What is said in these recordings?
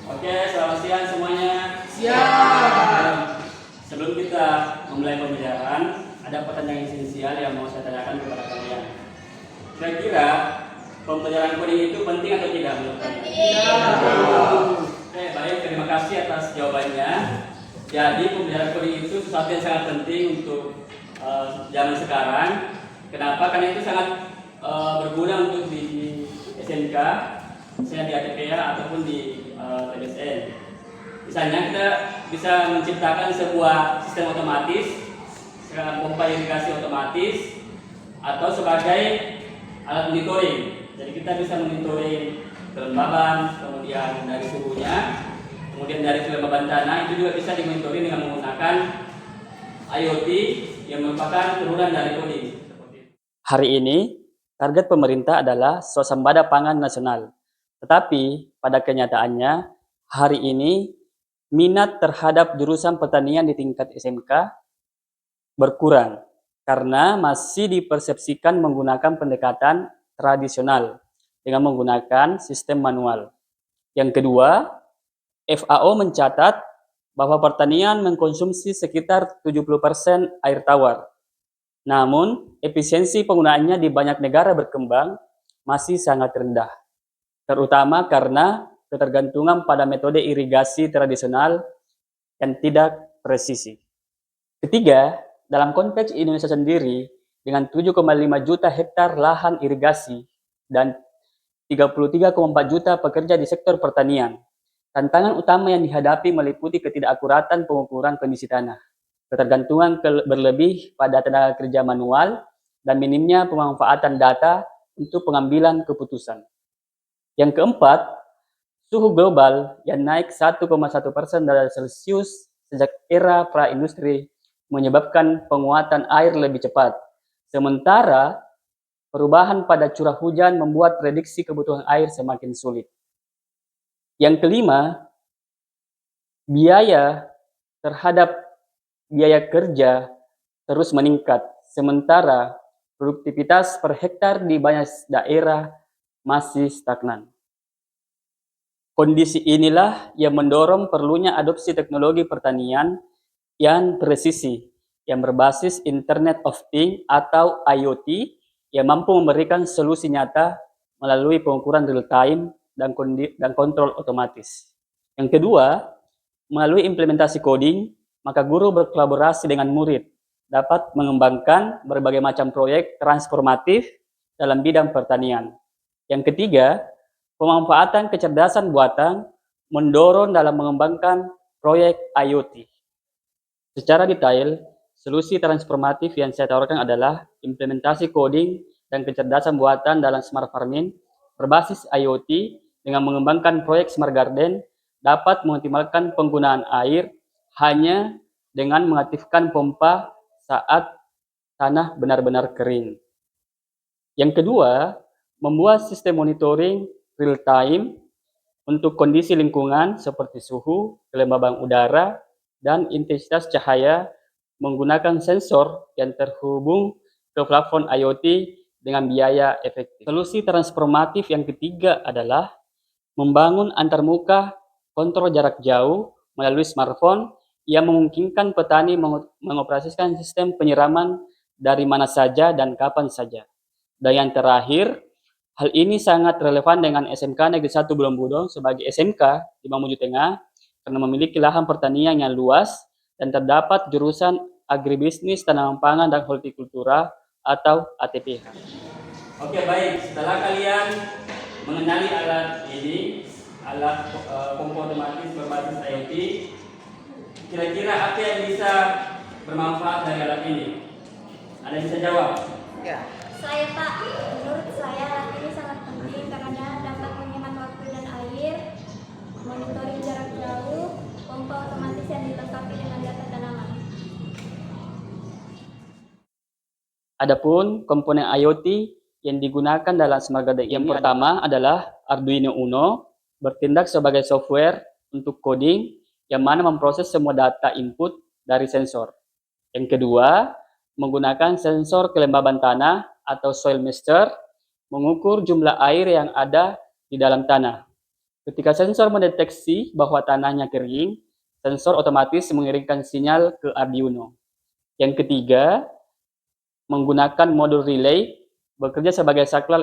Oke, selamat siang semuanya. Siap. Sebelum kita memulai pembicaraan, ada pertanyaan esensial yang mau saya tanyakan kepada kalian. Kira-kira pembelajaran coding itu penting atau tidak menurut kalian? Oke, baik. Terima kasih atas jawabannya. Jadi pembelajaran coding itu sesuatu yang sangat penting untuk zaman sekarang. Kenapa? Karena itu sangat berguna untuk di SMK, misalnya di ATPR ataupun di TBSN. Misalnya kita bisa menciptakan sebuah sistem otomatis, pompa irigasi otomatis, atau sebagai alat monitoring. Jadi kita bisa monitoring kelembaban, kemudian dari suhunya, kemudian dari kelembaban tanah itu juga bisa dimonitoring dengan menggunakan IoT yang merupakan turunan dari coding. Hari ini, target pemerintah adalah swasembada pangan nasional. Tetapi pada kenyataannya, hari ini minat terhadap jurusan pertanian di tingkat SMK berkurang karena masih dipersepsikan menggunakan pendekatan tradisional dengan menggunakan sistem manual. Yang kedua, FAO mencatat bahwa pertanian mengkonsumsi sekitar 70% air tawar. Namun, efisiensi penggunaannya di banyak negara berkembang masih sangat rendah, terutama karena ketergantungan pada metode irigasi tradisional yang tidak presisi. Ketiga, dalam konteks Indonesia sendiri, dengan 7,5 juta hektar lahan irigasi dan 33,4 juta pekerja di sektor pertanian, tantangan utama yang dihadapi meliputi ketidakakuratan pengukuran kondisi tanah, ketergantungan berlebih pada tenaga kerja manual, dan minimnya pemanfaatan data untuk pengambilan keputusan. Yang keempat, suhu global yang naik 1,1% derajat Celcius sejak era pra-industri menyebabkan penguatan air lebih cepat. Sementara, perubahan pada curah hujan membuat prediksi kebutuhan air semakin sulit. Yang kelima, biaya terhadap biaya kerja terus meningkat, sementara produktivitas per hektar di banyak daerah masih stagnan. Kondisi inilah yang mendorong perlunya adopsi teknologi pertanian yang presisi, yang berbasis Internet of Things atau IoT, yang mampu memberikan solusi nyata melalui pengukuran real time dan kontrol otomatis. Yang kedua, melalui implementasi coding, maka guru berkolaborasi dengan murid dapat mengembangkan berbagai macam proyek transformatif dalam bidang pertanian. Yang ketiga, pemanfaatan kecerdasan buatan mendorong dalam mengembangkan proyek IoT. Secara detail, solusi transformatif yang saya tawarkan adalah implementasi coding dan kecerdasan buatan dalam smart farming berbasis IoT dengan mengembangkan proyek smart garden dapat mengoptimalkan penggunaan air hanya dengan mengaktifkan pompa saat tanah benar-benar kering. Yang kedua, membuat sistem monitoring real time untuk kondisi lingkungan seperti suhu, kelembaban udara, dan intensitas cahaya menggunakan sensor yang terhubung ke platform IoT dengan biaya efektif. Solusi transformatif yang ketiga adalah membangun antarmuka kontrol jarak jauh melalui smartphone yang memungkinkan petani mengoperasikan sistem penyiraman dari mana saja dan kapan saja. Dan yang terakhir, hal ini sangat relevan dengan SMK Negeri 1 Bulong Budong sebagai SMK di Mamuju Tengah karena memiliki lahan pertanian yang luas dan terdapat jurusan agribisnis, tanaman pangan, dan hortikultura atau ATPH. Oke, baik. Setelah kalian mengenali alat ini, alat pompa otomatis berbasis IoT, kira-kira apa yang bisa bermanfaat dari alat ini? Ada yang bisa jawab? Ya. Saya Pak, menurut saya alat ini sangat penting karena dapat menghemat waktu dan air, monitoring jarak jauh, pompa otomatis yang dilengkapi dengan data tanaman. Adapun komponen IoT yang digunakan dalam smart garden yang pertama adalah Arduino Uno, bertindak sebagai software untuk coding yang mana memproses semua data input dari sensor. Yang kedua, menggunakan sensor kelembaban tanah atau soil measure, mengukur jumlah air yang ada di dalam tanah. Ketika sensor mendeteksi bahwa tanahnya kering, sensor otomatis mengirimkan sinyal ke Arduino. Yang ketiga, menggunakan modul relay bekerja sebagai saklar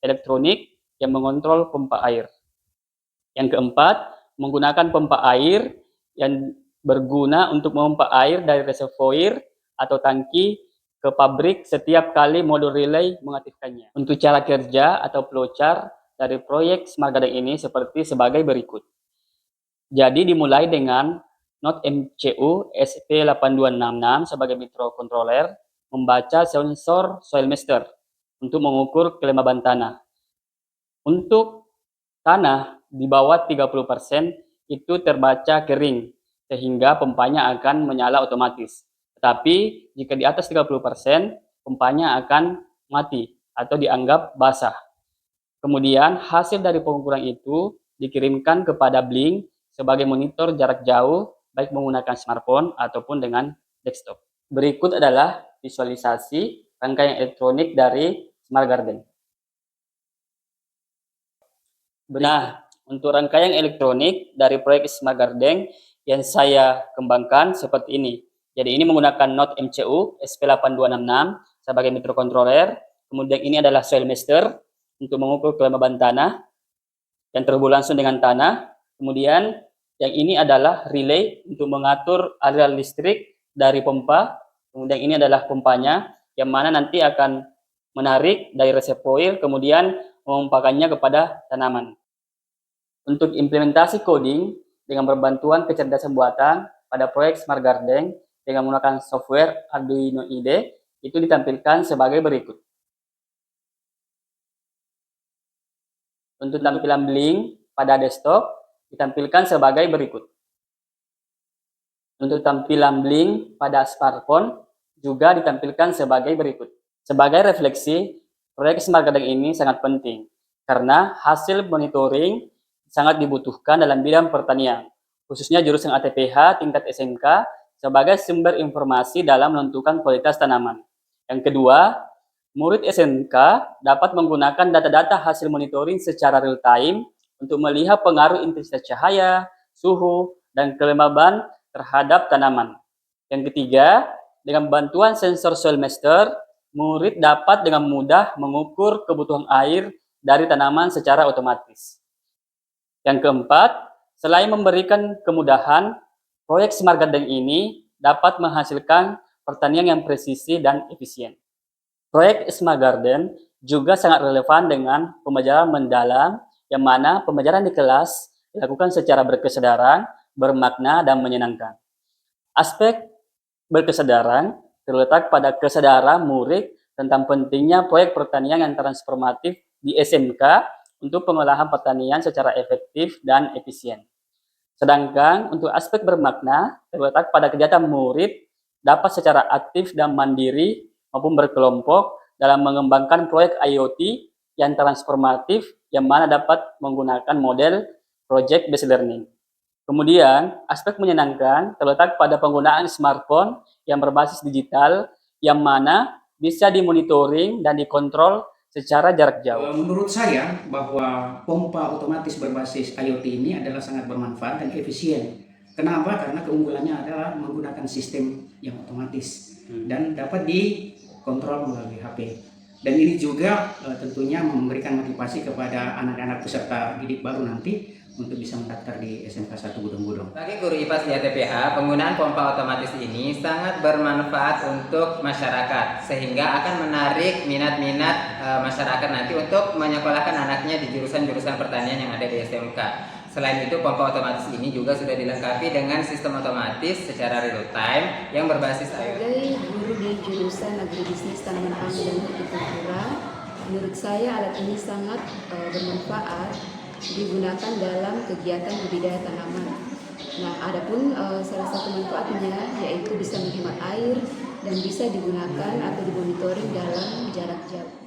elektronik yang mengontrol pompa air. Yang keempat, menggunakan pompa air yang berguna untuk memompa air dari reservoir atau tangki ke pabrik setiap kali modul relay mengaktifkannya. Untuk cara kerja atau flowchart dari proyek Smart Garden ini sebagai berikut. Jadi dimulai dengan Node MCU SP8266 sebagai microcontroller membaca sensor soil master untuk mengukur kelembaban tanah. Untuk tanah di bawah 30% itu terbaca kering, sehingga pompanya akan menyala otomatis. Tetapi jika di atas 30%, pompanya akan mati atau dianggap basah. Kemudian hasil dari pengukuran itu dikirimkan kepada Blink sebagai monitor jarak jauh, baik menggunakan smartphone ataupun dengan desktop. Berikut adalah visualisasi rangkaian elektronik dari Smart Garden. Nah, untuk rangkaian elektronik dari proyek Smart Garden yang saya kembangkan seperti ini. Jadi ini menggunakan Node MCU SP8266 sebagai microcontroller. Kemudian ini adalah soil master untuk mengukur kelembaban tanah yang terhubung langsung dengan tanah. Kemudian yang ini adalah relay untuk mengatur aliran listrik dari pompa. Kemudian ini adalah pompanya yang mana nanti akan menarik dari reservoir kemudian memompakannya kepada tanaman. Untuk implementasi coding dengan berbantuan kecerdasan buatan pada proyek Smart Garden dengan menggunakan software Arduino IDE itu ditampilkan sebagai berikut. Untuk tampilan Blink pada desktop ditampilkan sebagai berikut. Untuk tampilan Blink pada smartphone juga ditampilkan sebagai berikut. Sebagai refleksi, proyek Smart Garden ini sangat penting karena hasil monitoring sangat dibutuhkan dalam bidang pertanian, khususnya jurusan ATPH tingkat SMK sebagai sumber informasi dalam menentukan kualitas tanaman. Yang kedua, murid SMK dapat menggunakan data-data hasil monitoring secara real time untuk melihat pengaruh intensitas cahaya, suhu, dan kelembaban terhadap tanaman. Yang ketiga, dengan bantuan sensor soil master, murid dapat dengan mudah mengukur kebutuhan air dari tanaman secara otomatis. Yang keempat, selain memberikan kemudahan, proyek Smart Garden ini dapat menghasilkan pertanian yang presisi dan efisien. Proyek Smart Garden juga sangat relevan dengan pembelajaran mendalam, yang mana pembelajaran di kelas dilakukan secara berkesadaran, bermakna, dan menyenangkan. Aspek berkesadaran terletak pada kesadaran murid tentang pentingnya proyek pertanian yang transformatif di SMK untuk pengolahan pertanian secara efektif dan efisien. Sedangkan untuk aspek bermakna terletak pada kegiatan murid dapat secara aktif dan mandiri maupun berkelompok dalam mengembangkan proyek IoT yang transformatif yang mana dapat menggunakan model project based learning. Kemudian, aspek menyenangkan terletak pada penggunaan smartphone yang berbasis digital yang mana bisa dimonitoring dan dikontrol secara jarak jauh. Menurut saya bahwa pompa otomatis berbasis IoT ini adalah sangat bermanfaat dan efisien. Kenapa? Karena keunggulannya adalah menggunakan sistem yang otomatis dan dapat dikontrol melalui HP. Dan ini juga tentunya memberikan motivasi kepada anak-anak peserta didik baru nanti untuk bisa mendaftar di SMK 1 Budong-Budong. Bagi guru IPA di ATPH, penggunaan pompa otomatis ini sangat bermanfaat untuk masyarakat sehingga akan menarik minat-minat masyarakat nanti untuk menyekolahkan anaknya di jurusan-jurusan pertanian yang ada di SMK. Selain itu, pompa otomatis ini juga sudah dilengkapi dengan sistem otomatis secara real time yang berbasis IoT. Sebagai guru di jurusan agribisnis tanaman pangan dan hortikultura, menurut saya alat ini sangat bermanfaat digunakan dalam kegiatan budidaya tanaman. Nah, adapun salah satu manfaatnya yaitu bisa menghemat air dan bisa digunakan atau dimonitoring dalam jarak jauh.